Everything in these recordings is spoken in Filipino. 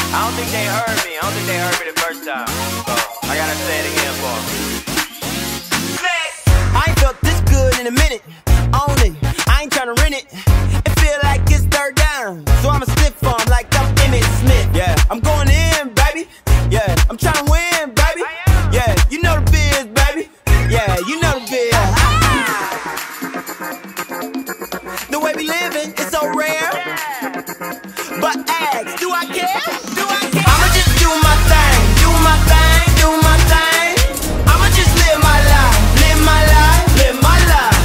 I don't think they heard me. I don't think they heard me the first time. So I gotta say it again for them. I ain't felt this good in a minute. Own it. I ain't tryna rent it. It feel like it's third down. So I'ma stiff arm like I'm Emmitt Smith. Yeah, I'm going in, baby. Yeah, I'm tryna win, baby. Yeah, you know the biz, baby. Yeah, you know the biz. The way we living is so rare. But ask, do I care? Do I care? I'ma just do my thing, do my thing, do my thing. I'ma just live my life, live my life, live my life.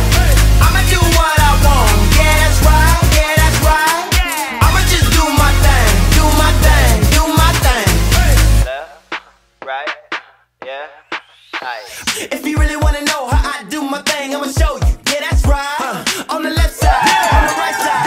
I'ma do what I want, yeah that's right, yeah that's right. I'ma just do my thing, do my thing, do my thing. Left, right, yeah, right. If you really wanna know how I do my thing, I'ma show you, yeah that's right. On the left side, on the right side.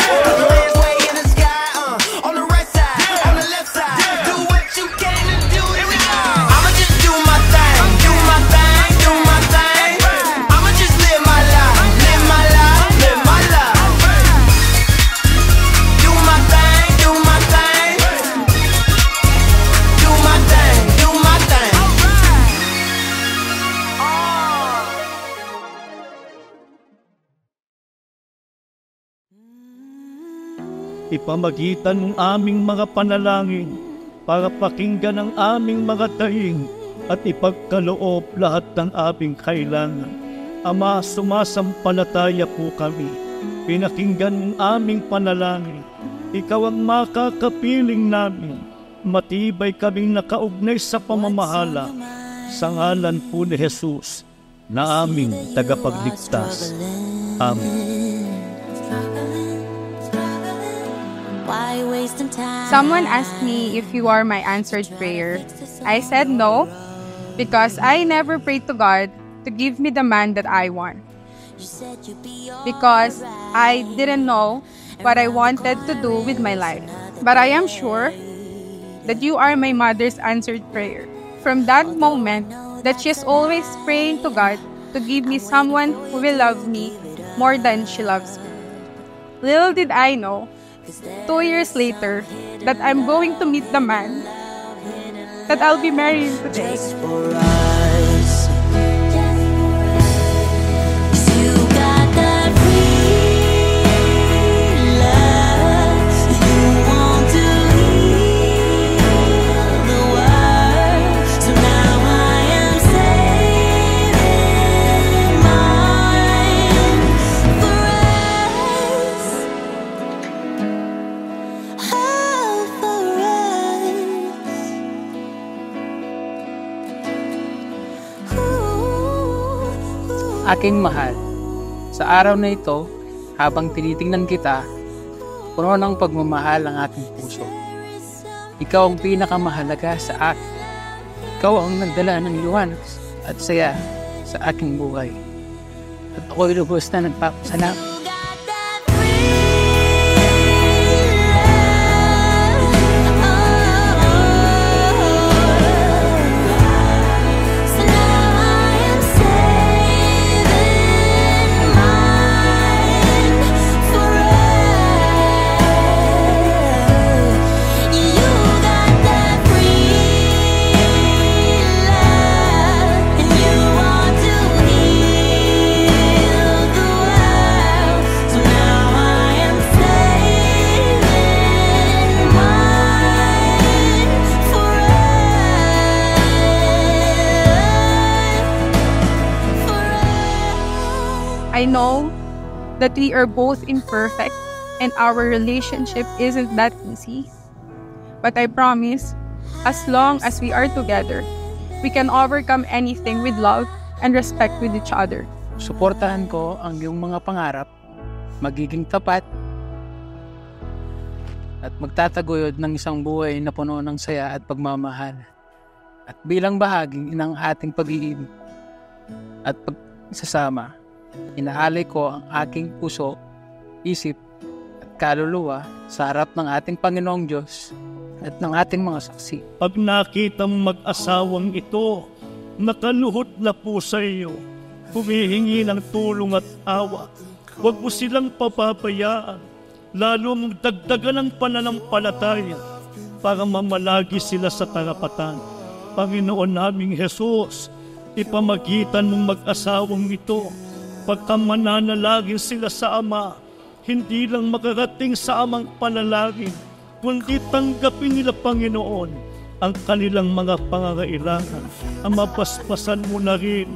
Ipamagitan ng aming mga panalangin para pakinggan ang aming mga daing at ipagkaloob lahat ng aming kailangan. Ama, sumasampalataya po kami. Pinakinggan ng aming panalangin. Ikaw ang makakapiling namin. Matibay kaming nakaugnay sa pamamahala. Sa ngalan po ni Jesus na aming tagapagligtas. Amen. Someone asked me if you are my answered prayer. I said no, because I never prayed to God to give me the man that I want. Because I didn't know what I wanted to do with my life. But I am sure that you are my mother's answered prayer. From that moment, that she is always praying to God to give me someone who will love me more than she loves me. Little did I know, 2 years later, that I'm going to meet the man that I'll be marrying today. Aking mahal, sa araw na ito, habang tinitingnan kita, puno ng pagmamahal ang aking puso. Ikaw ang pinakamahalaga sa akin. Ikaw ang nagdala ng liwanag at saya sa aking buhay. At ako'y lubos na nagpapasalamat. I know that we are both imperfect and our relationship isn't that easy. But I promise, as long as we are together, we can overcome anything with love and respect with each other. Suportahan ko ang iyong mga pangarap, magiging tapat, at magtataguyod ng isang buhay na puno ng saya at pagmamahal. At bilang bahagi ng ating pag-iibig at pagsasama, inaalay ko ang aking puso, isip at kaluluwa sa harap ng ating Panginoong Diyos at ng ating mga saksi. Pag nakita mong mag-asawang ito, nakaluhod na po sa iyo, humihingi ng tulong at awa, huwag mo silang papabayaan, lalo mong dagdagan ng pananampalataya. para mamalagi sila sa karapatan. Panginoon naming Jesus, ipamagitan mong mag-asawang ito, pagka mananalangin sila sa Ama, hindi lang makarating sa amang panalangin, kundi tanggapin nila, Panginoon, ang kanilang mga pangangailangan. Ama, paspasan mo na rin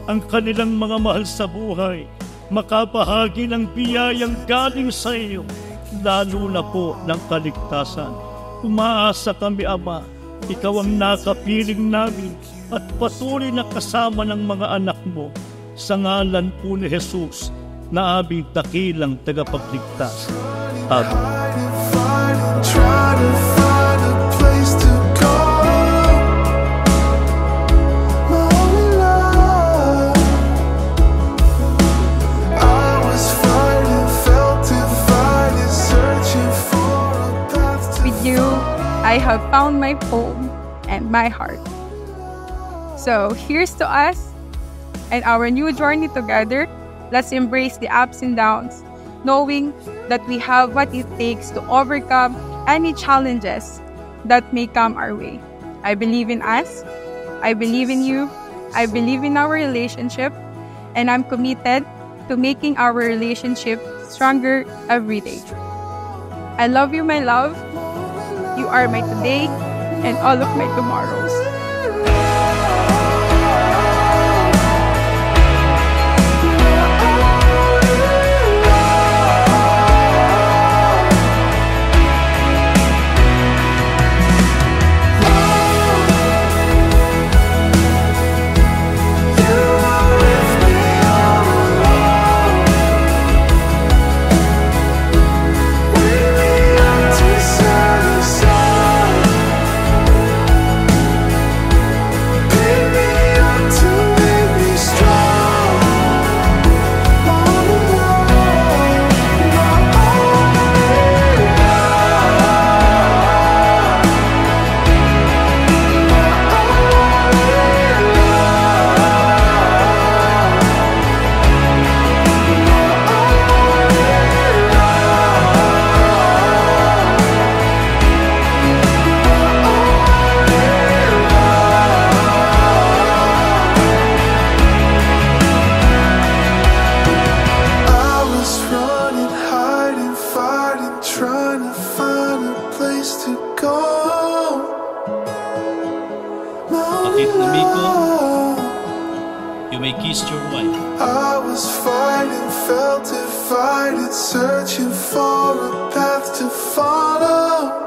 ang kanilang mga mahal sa buhay, makabahagi ng biyayang galing sa iyo, lalo na po ng kaligtasan. Umaasa kami, Ama, ikaw ang nakapiling namin at patuloy na kasama ng mga anak mo. Sa ngalan po ni Jesus, na aming dakilang tagapagligtas. Amen. With you, I have found my home and my heart. So here's to us and our new journey together. Let's embrace the ups and downs, knowing that we have what it takes to overcome any challenges that may come our way. I believe in us. I believe in you. I believe in our relationship. And I'm committed to making our relationship stronger every day. I love you, my love. You are my today and all of my tomorrows. Bakit, amigo? You may kiss your wife. I was fighting, felt divided, searching for a path to follow.